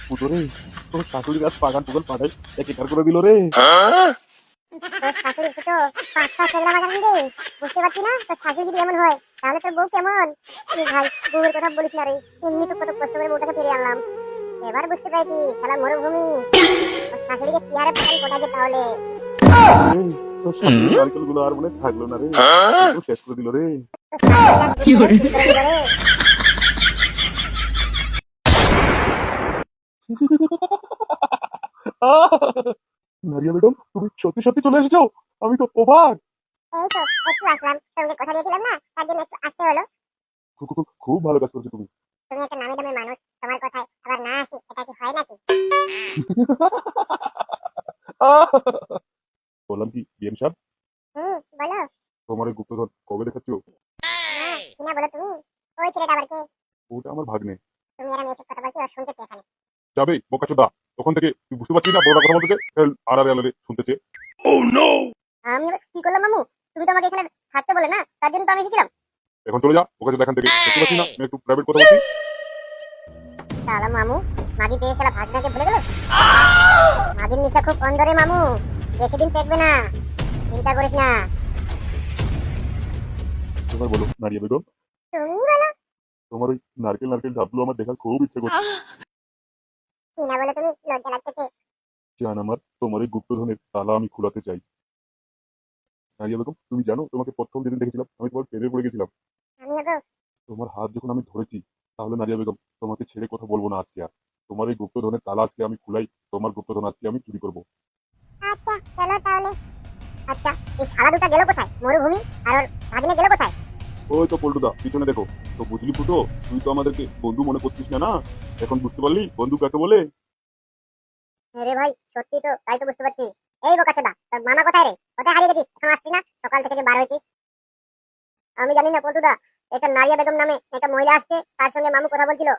পুজোরে তোর শাশুড়ি গাছ পাকান পুকুর পাঠাই একার করে দিল রে। তোর শাশুড়ি তো পাঁচটা সেগড়া বাগান রে। বুঝতে পারছি না তোর শাশুড়ি যদি এমন হয় তাহলে তোর বউ কেমন? এই ভাই বউয়ের কথা বলিস না রে, এমনি তো কত কষ্ট করে বউটাকে ফিরিয়ে আনলাম, এবার বুঝতে পারছি শালা মরুভূমি। তোর শাশুড়িকে কি হারে পানি কোটাছে তাহলে? এই, তোর শাশুড়ি নারকেল গুলো আর মনে থাকলো না রে, একদম শেষ করে দিল রে। তোর শাশুড়ি আর বুঝতে পারে কি করে রে? নারিয়া ম্যাডাম তুমি সত্যি সত্যি চলে এসেছো, আমি তো অবাক। এই তো একটু আসলাম, তোমাকে কথা দিয়েছিলাম না, তার জন্য একটু আসতে হলো। খুব ভালো কাজ করছো তুমি। তুমি একটা নামি দামি মানুষ, তোমার কথায় আবার না আসি এটা কি হয় নাকি? বললাম কি বিএম সাহেব, বলো। তোমার ওই গুপ্তধন কবে দেখাচ্ছ? কি না বলো তুমি? ওই ছেলেটা আবার কে? ওটা আমার ভাগ্নে। তুমি আর আমি এসব কথা বলছি আর শুনতেছি এখানে। যাবে বোকাচোদা, তখন থেকে তুই বুঝতে পারছিস না বড়রা কথা বলতেছে, আর আর আলাদা শুনতেছে। আমি এবার কি করলাম মামু? তুমি তো আমাকে এখানে থাকতে বলে না, তার জন্য তো আমি এসেছিলাম। এখন চলে যা বোকাচোদা এখান থেকে, দেখতে পাচ্ছিস না আমি একটু প্রাইভেট কথা বলছি। শালা মামু, মাগি পেয়ে শালা ভাগনাকে ভুলে গেল। মাগির নেশা খুব অন্ধরে মামু, বেশি দিন টেকবে না, চিন্তা করিস না। এবার বলো নারিয়া বেগম, তুমি বলো। তোমার ওই নারকেল নারকেল ধাপগুলো আমার দেখার খুব ইচ্ছে করছে। কি না বলে তুমি, লজ্জা লাগতেছে। জান আমার, তোমার ওই গুপ্তধনের তালা আমি খোলাতে চাই। নারিয়া বেগম তুমি জানো তোমাকে প্রথম যেদিন দেখেছিলাম আমি তোমার প্রেমে পড়ে গেছিলাম। আমিও গো। তোমার হাত যখন আমি ধরেছি, তাহলে নারিয়া বেগম তোমাকে ছেড়ে কথা বলবো না আজকে আর। তোমার এই গুপ্তধনের তালা আজকে আমি খুলাই, তোমার গুপ্তধন আজকে আমি চুরি করবো। আচ্ছা চলো তাহলে। আচ্ছা, এই শালা দুটা গেল কোথায়? মরুভূমি আর ওর ভাগ্নে গেল কোথায়? ওই তো পল্টুদা পিছনে দেখো। তো বুঝলি ফুটো, তুই তো আমাদেরকে বন্ধু মনে করছিস না না, এখন বুঝতে পারলি বন্ধু কাকে বলে। আরে ভাই সত্যি তো, তাই তো বুঝতে পারছি। এই বোকাচোদা, তোর মামা কোথায় রে? কোথায় হারিয়ে গেছিস? এখন আসছিস না, সকাল থেকে যে বার হয়েছিস। আমি জানি না পল্টুদা, একটা নারিয়া বেগম নামে একটা মহিলা আসছে, তার সঙ্গে মামু কথা বলছিল।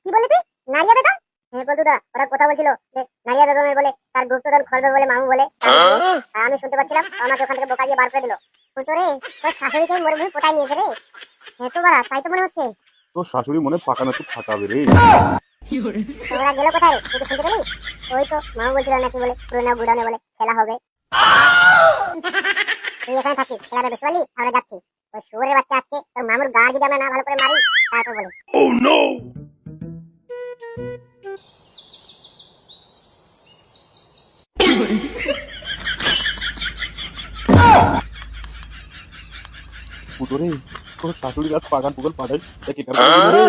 কি বলি তুই? নারিয়া বেগম? হ্যাঁ পল্টুদা, ওরা কথা বলছিল যে নারিয়া বেগমের বলে তার গুপ্তধন খোলবে বলে মামু বলে। আর আমি শুনতে পাচ্ছিলাম, আমাকে ওখান থেকে বোকা দিয়ে বার করে দিল। ফুটো রে, তোর শাশুড়িকে মরুভূমি কোথায় নিয়েছে রে? হ্যাঁ তো বাড়া, তাই তো মনে হচ্ছে। তোর শাশুড়ি মনে ফাঁকা না তো ফাটাবে রে। তোরা গেল কোথায় রে? তুই কি শুনতে পেলি? ওই তো মামু বলছিল নাকি বলে পুরোনো বুড়ানো বলে খেলা হবে। তুই এখানে থাকিস, খেলাটা বেশি পারলি, আমরা যাচ্ছি। ওই শুয়োরের বাচ্চা আজকে তোর মামুর গা যদি আমরা না ভালো করে মারি, তারপর বলিস। ফুটো রে, তোর শাশুড়ি গাছ পাকান পুকুর পাঠাই একার করে দিল রে।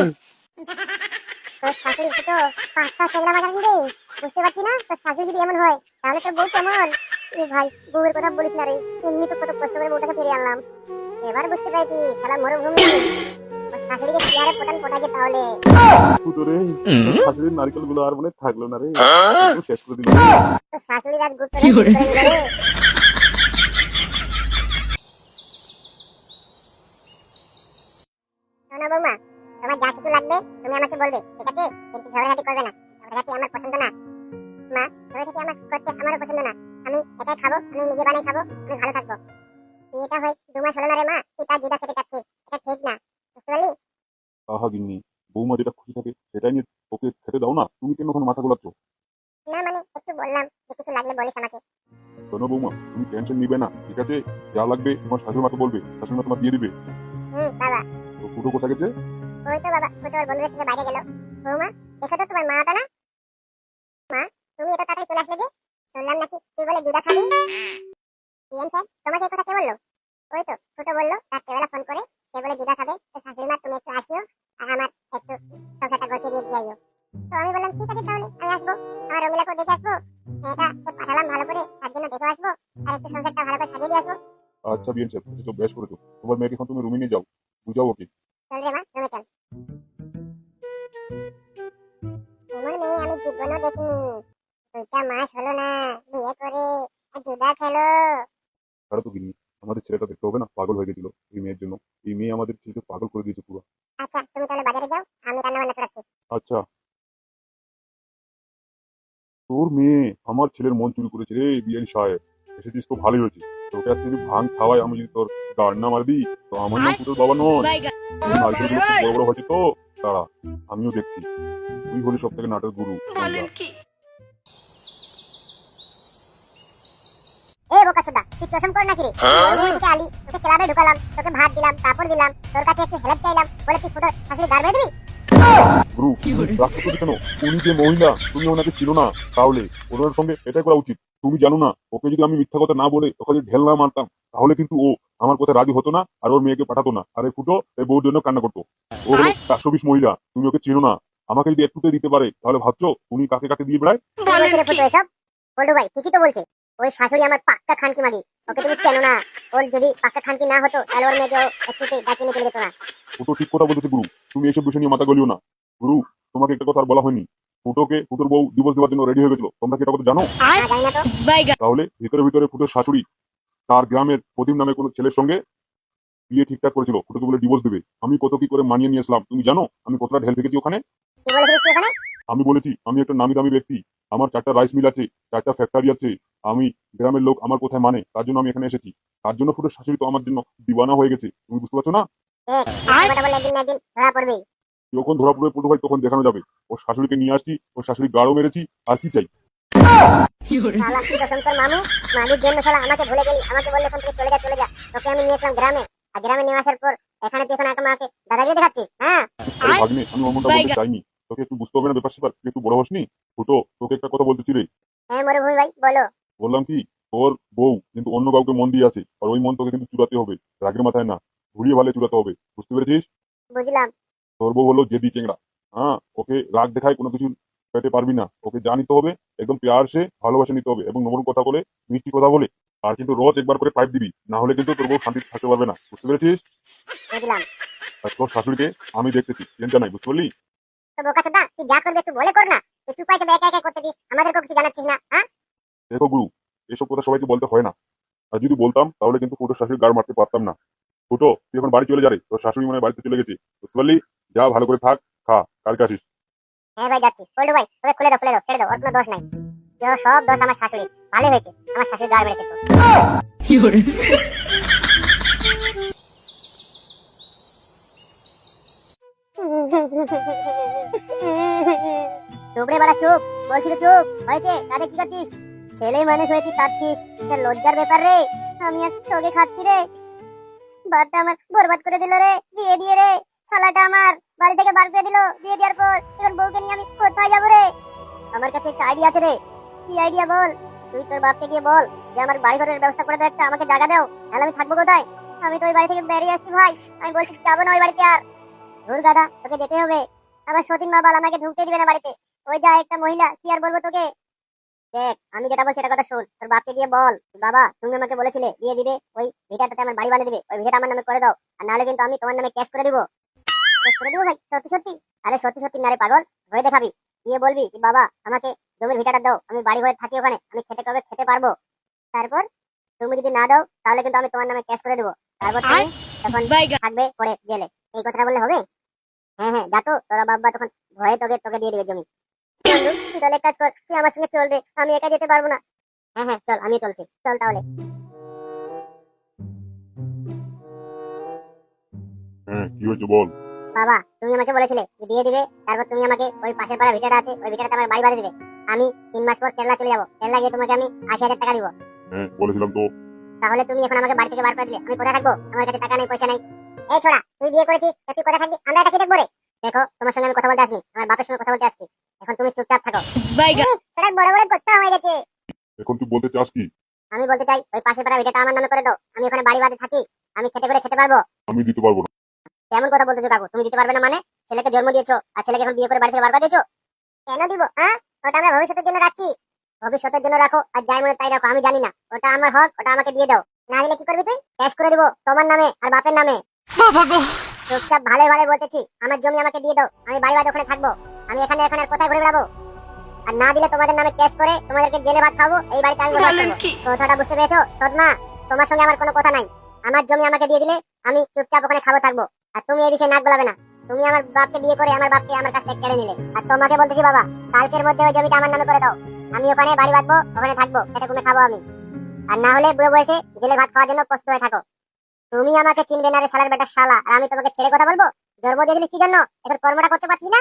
তোর শাশুড়ি তো পাঁচটা সেগড়া বাগান রে। বুঝতে পারছি না তোর শাশুড়ি যদি এমন হয় তাহলে তোর বউ কেমন? এই ভাই বউয়ের কথা বলিস না রে, এমনি তো কত কষ্ট করে বউটাকে ফিরিয়ে আনলাম, এবার বুঝতে পারছি শালা মরুভূমি। তোর শাশুড়িকে কি হারে পটান কোটাছে তাহলে? ফুটো রে, তোর শাশুড়ির নারকেল গুলো আর মনে থাকলো না রে, একদম শেষ করে দিল। তোর শাশুড়ি রাত গুপ্ত ধন করে নিল রে। শোনো বৌমা, তোমার যা কিছু লাগবে তুমি আমাকে বলবে, ঠিক আছে? কিন্তু ঝগড়াঝাটি করবে না, ঝগড়াঝাটি আমার পছন্দ না। মা, ঝগড়াঝাটি আমার করতে আমারও পছন্দ না। আমি একাই খাবো, আমি নিজে বানাই খাবো, আমি ভালো থাকবো। বিয়েটা হয় 2 মাস হলো না রে মা, তুই তার জিদা খেতে চাচ্ছিস, এটা ঠিক না। বুঝতে পারলি? আহা গিন্নি, বৌমা যেটা খুশি থাকে সেটাই নিয়ে ওকে খেতে দাও না, তুমি কেন এখন মাথা গোলাচ্ছ? না মানে একটু বললাম যে কিছু লাগলে বলিস আমাকে। শোনো বৌমা, তুমি টেনশন নিবে না, ঠিক আছে? যা লাগবে তোমার শাশুড়ি মাকে বলবে, শাশুড়ি মা তোমার দিয়ে দিবে। বাবা। তো ফুটো কোথায় গেছে? ওই তো বাবা, ছোট ওর বন্ধুদের সাথে বাইরে গেল। বৌমা, দেখো তো তোমার মাটা না। মা, তুমি এটা তাড়াতাড়ি চলে আসলে যে? শুনলাম নাকি তুই বলে জুদা খাবি। পিএম স্যার, তোমাকে এই কথা কে বললো? ওই তো ছোট বললো রাত্রেবেলা ফোন করে, সে বলে জুদা খাবে, তো শাশুড়ি মা তুমি একটু আসিও আর আমার একটু সংসারটা গোছিয়ে দিয়ে যাইও। তো আমি বললাম ঠিক আছে তাহলে আমি আসবো, আমার রঙিলাকেও দেখে আসবো, মেয়েটা পাঠালাম ভালো করে, তার জন্য দেখে আসবো আর একটু সংসারটা ভালো করে সাজিয়ে দিয়ে আসবো। আচ্ছা বিএন সাহেব, এসেছো বেশ করেছো। তোমার মেয়েকে এখন তুমি রুমে নিয়ে যাও, বুঝাও ওকে। চল রে মা, রুমে চল। এমন মেয়ে আমি জীবনও দেখিনি। 2টা মাস হলো না বিয়ে করে আর জুদা খেলো। ছাড়ো তো গিন্নি, আমাদের ছেলেটা দেখতে হবে না, পাগল হয়ে গেছিল এই মেয়ের জন্য। এই মেয়ে আমাদের ছেলেকে পাগল করে দিয়েছে পুরো। আচ্ছা তুমি তাহলে বাজারে যাও, আমি রান্না বান্না চড়াচ্ছি। আচ্ছা। তোর মেয়ে আমার ছেলের মন চুরি করেছে রে বিএন সাহেব। এসেছিস তো ভালোই হয়েছে। তোকে আজকে যদি ভাঙ খাওয়াই, আমি যদি তোর গাড় না মারি দিই, তো আমার নাম ফুটোর বাবা নয়। এই নারকেলগুলো খুব বড় বড় হয়েছে তো, তারা আমিও দেখছি। তুই হলি সব থেকে নাটের গুরু মহিলা। এ বোকাচোদা, তুই চশম কর নাকি রে? মরুভূমি থেকে আলি, তোকে ক্লাবে ঢুকালাম, তোকে ভাত দিলাম, কাপড় দিলাম, তোর কাছে একটু হেল্প চাইলাম বলে তুই ফুটোর শাশুড়ি গাড় মেরে দিবি? গুরু, রাগ করছো কেন? উনি যে মহিলা, তুমি ওনাকে চিনো না? তাহলে ওনার সঙ্গে এটাই করা উচিত। তুমি জানো না, ওকে যদি আমি মিথ্যা কথা না বলে ওকে যদি ঢেল না মারতাম, তাহলে কিন্তু ও আমার কথা রাজি হতো না, আর ওর মেয়েকে পাঠাতো না, আর এই ফুটো এই বউর জন্য কান্না করতো। ও হলো 420 মহিলা, তুমি ওকে চিনো না। আমাকে যদি একটুতে দিতে পারে, তাহলে ভাবছো উনি কাকে কাকে দিয়ে বেড়ায়? কি বলছে রে ফুটো এসব? বল্টু ভাই ঠিকই তো বলছে। ওই শাশুড়ি আমার পাক্কা খানকি মাগি, ওকে তুমি চেনো না। ওর যদি পাক্কা খানকি না হতো, তাহলে ওর মেয়েকে একটুতে ডাকিয়ে নিয়ে চলে যেত না। ফুটো ঠিক কথা বলেছে গুরু, তুমি এসব বিষয় নিয়ে মাথা গলিও না। গুরু, তোমাকে একটা কথা আর বলা হয়নি। ফুটোর বউ ডিভোর্স দেওয়ার জন্য রেডি হয়ে গেছিল, তোমরা কি এটা কথা জানো? না, জানি না তো। তাহলে ভিতরে ভিতরে ফুটোর শাশুড়ি তার গ্রামের প্রদীপ নামে কোনো ছেলের সঙ্গে বিয়ে ঠিকঠাক করেছিল, ফুটোকে বলে ডিভোর্স দেবে। আমি কত কি করে মানিয়ে নিয়ে আসলাম, তুমি জানো আমি কতটা ঢেল ফেকেছি ওখানে? কি বলেছিস তুই ওখানে? আমি বলেছি আমি একটা নামি দামি ব্যক্তি, আমার 4টা রাইস মিল আছে, 4টা ফ্যাক্টরি আছে। আমি গ্রামের লোক আমার কোথায় মানে, তার জন্য আমি এখানে এসেছি। তার জন্য ফুটোর শাশুড়ি তো আমার জন্য দিওয়ানা হয়ে গেছে, তুমি বুঝতে পারছো না? দেখ, এই কথাটা বললে একদিন না একদিন ধরা পড়বেই। যখন ধরা পড়বে ফুটো ভাই, তখন দেখানো যাবে। ওর শাশুড়িকে নিয়ে আসছি, ওর শাশুড়ি গাড়ও মেরেছি, আর কি চাই? শালা তুই তো শঙ্কর মামু, মামির জন্য শালা আমাকে ভুলে গেলি। আমাকে বললে এখান থেকে চলে যা চলে যা। তোকে আমি নিয়ে আসলাম গ্রামে, আর গ্রামে নিয়ে আসার পর এখানে তুই এখন আমাকে দাদাগিরি দেখাচ্ছিস? হ্যাঁ, আরে ভাগ্নে, আমি অমনটা বলতে চাইনি। তোকে একটু বুঝতে হবে না ব্যাপার স্যাপার? তুই একটু বড় হসনি? ফুটো, তোকে একটা কথা বলতেছি রে। হ্যাঁ মরুভূমি ভাই বলো। বললাম কি, তোর বউ কিন্তু অন্য কাউকে মন দিয়ে আছে, আর ওই মন তোকে কিন্তু চুরাতে হবে। রাগের মাথায় না, ঘুরিয়ে ভালে চুরাতে হবে, বুঝতে পেরেছিস? বুঝলাম। তোর বউ হলো জেদি চেংড়া। হ্যাঁ, ওকে রাগ দেখায় কোনো কিছু পেতে পারবি না। ওকে যা নিতে হবে একদম প্যার সে ভালোবাসে নিতে হবে, এবং নরম কথা বলে, মিষ্টি কথা বলে। আর কিন্তু রোজ একবার করে পাইপ দিবি, না হলে কিন্তু তোর বউ শান্তিতে থাকতে পারবে না, বুঝতে পেরেছিস? বুঝলাম। আর তোর শাশুড়িকে আমি দেখতেছি, চিন্তা নাই, বুঝতে পারলি? তো বোকাচোদা, তুই যা করবে একটু বলে কর না। তুই চুপ করে একা একা করতে দিস, আমাদেরকেও কিছু জানাচ্ছিস না। হ্যাঁ, দেখো গুরু, এসব কথা সবাইকে বলতে হয় না। আর যদি বলতাম, তাহলে কিন্তু ফুটোর শাশুড়ি গাড় মারতে পারতাম না। ফুটো, তুই এখন বাড়ি চলে যা রে, তোর শাশুড়ি মনে হয় বাড়িতে চলে গেছে, বুঝতে পারলি? যা, ভালো করে থাক, খা, কালকে আসিস। হ্যাঁ ভাই যাচ্ছি। বল্টু ভাই তোকে খুলে দাও, খুলে দাও, ছেড়ে দাও, ওর কোনো দোষ নাই। সব দোষ আমার শাশুড়ি। ভালোই হয়েছে আমার শাশুড়ি গাড় মেরেছে তো। চুপ রে বাড়া চুপ, বলছি তো চুপ। হয়েছে, কাঁধে কি করছিস? ছেলে মানুষ হয়ে তুই কাঁদছিস, এটা লজ্জার ব্যাপার রে। আমি আর তোকে খাচ্ছি রে, বারটা আমার বরবাদ করে দিল রে, বিয়ে দিয়ে রে। শালাটা আমার বাড়ি থেকে বার করে দিল বিয়ে দেওয়ার পর। এখন বউকে নিয়ে আমি কোথায় যাবো রে? আমার কাছে একটা আইডিয়া আছে রে। কি আইডিয়া বল? তুই তোর বাপকে গিয়ে বল যে আমার বাড়ি ঘরের ব্যবস্থা করে দাও, একটা আমাকে জায়গা দাও, তাহলে আমি থাকবো কোথায়? আমি তো ওই বাড়ি থেকে বেরিয়ে আসছি ভাই। আমি বলছি যাবো না ওই বাড়িতে আর। ধুর গাধা, তোকে যেতে হবে। আবার সতীন মা বাল আমাকে ঢুকতে দিবে না বাড়িতে। ওই যা একটা মহিলা, কি আর বলবো তোকে। দেখ, আমি যেটা বলছি সেটা কথা শোন। তোর বাপকে গিয়ে বল, বাবা তুমি আমাকে বলেছিলে বিয়ে দিবে, ওই ভিটাটাতে আমার বাড়ি বানিয়ে দিবে, ওই ভিটাটা আমার নামে করে দাও। আর নাহলে কিন্তু আমি তোমার নামে ক্যাশ করে দিব। ক্যাশ করে দিব ভাই, সত্যি সত্যি? আরে সত্যি সত্যি না রে পাগল, হয়ে দেখাবি। গিয়ে বলবি কি, বাবা আমাকে জমির ভিটাটা দাও, আমি বাড়ি হয়ে থাকি ওখানে, আমি খেতে কবে খেতে পারবো। তারপর তুমি যদি না দাও, তাহলে কিন্তু আমি তোমার নামে ক্যাশ করে দেবো। তারপর তুমি তখন থাকবে পরে জেলে। এই কথাটা বললে হবে? হ্যাঁ হ্যাঁ, যা তো, তোরা বাবা তখন ভয়ে তোকে তোকে দিয়ে দিবে জমি। বন্ধু, তুই তাহলে এক কাজ কর, তুই আমার সঙ্গে চল রে, আমি একা যেতে পারবো না। হ্যাঁ হ্যাঁ চল, আমি চলছি, চল তাহলে। হ্যাঁ, কি হয়েছে বল। বাবা তুমি আমাকে বলেছিলে যে বিয়ে দিবে, তারপর তুমি আমাকে ওই পাশের পাড়া ভিটাটা আছে, ওই ভিটাটা আমার বাড়ি বানিয়ে দিবে। আমি 3 মাস পর কেরলা চলে যাবো, কেরলা গিয়ে তোমাকে আমি 80,000 টাকা দিব। হ্যাঁ, বলেছিলাম তো। তাহলে তুমি এখন আমাকে বাড়ি থেকে বার করে দিলে, আমি কোথায় থাকবো? আমার কাছে টাকা নেই, পয়সা নেই। এই ছোড়া, তুই বিয়ে করেছিস, তা তুই কোথায় থাকবি? আমরা এটা কি দেখবো রে? দেখো, তোমার সঙ্গে আমি কথা বলতে আসিনি, আমার বাপের সঙ্গে কথা বলতে আসছি। এখন তুমি চুপচাপ থাকো। ছোড়া বড় বড় কথা হয়ে গেছে। এখন তুই বলতে চাস কি? আমি বলতে চাই, ওই পাশের পাড়া ভিটাটা আমার নামে করে দাও, আমি ওখানে বাড়ি বাড়ি থাকি, আমি খেতে করে খেতে পারবো। আমি দিতে পারবো না। কেমন কথা বলতেছো কাকু? তুমি দিতে পারবে না মানে? ছেলেকে জন্ম দিয়েছো, আর ছেলেকে এখন বিয়ে করে বাড়ি থেকে বার করে দিয়েছো। কেন দিব? হ্যাঁ, ওটা আমরা ভবিষ্যতের জন্য রাখছি। ভবিষ্যতের জন্য রাখো, আর যাই মনে তাই রাখো, আমি জানি না। ওটা আমার হক, ওটা আমাকে দিয়ে দাও। না দিলে কি করবি তুই? ক্যাশ করে দিব তোমার নামে আর বাপের নামে। চুপচাপ ভালো ভালো বলতেছি, আমার জমি আমাকে দিয়ে দাও, আমি বাড়ি বাড়ি ওখানে থাকবো। আমি এখানে এখানে আর কোথায় ঘুরে বেড়াবো? আর না দিলে তোমাদের নামে ক্যাশ করে তোমাদেরকে জেলে ভাত খাবো, এই বাড়িতে আমি বসবাস করবো। কথাটা বুঝতে পেরেছো সদমা? তোমার সঙ্গে আমার কোনো কথা নাই। আমার জমি আমাকে দিয়ে দিলে আমি চুপচাপ ওখানে খাবো থাকবো। আর তুমি এই বিষয়ে নাক গলাবে না। তুমি আমার বাপকে বিয়ে করে আমার বাপকে আমার কাছ থেকে কেড়ে নিলে। আর তোমাকে বলতেছি বাবা, কালকের মধ্যে ওই জমিটা আমার নামে করে দাও। আমি ওখানে বাড়ি বাঁধবো, ওখানে থাকবো, খেটে ঘুমে খাবো আমি। আর না হলে বুড়ো বয়সে জেলে ভাত খাওয়ার জন্য প্রস্তুত হয়ে থাকো। তুমি আমাকে চিনবে না রে শালার বেটা শালা, আর আমি তোমাকে ছেড়ে কথা বলবো? জন্ম দিয়েছিলি কি জন্য? এখন কর্মটা করতে পারছিস না?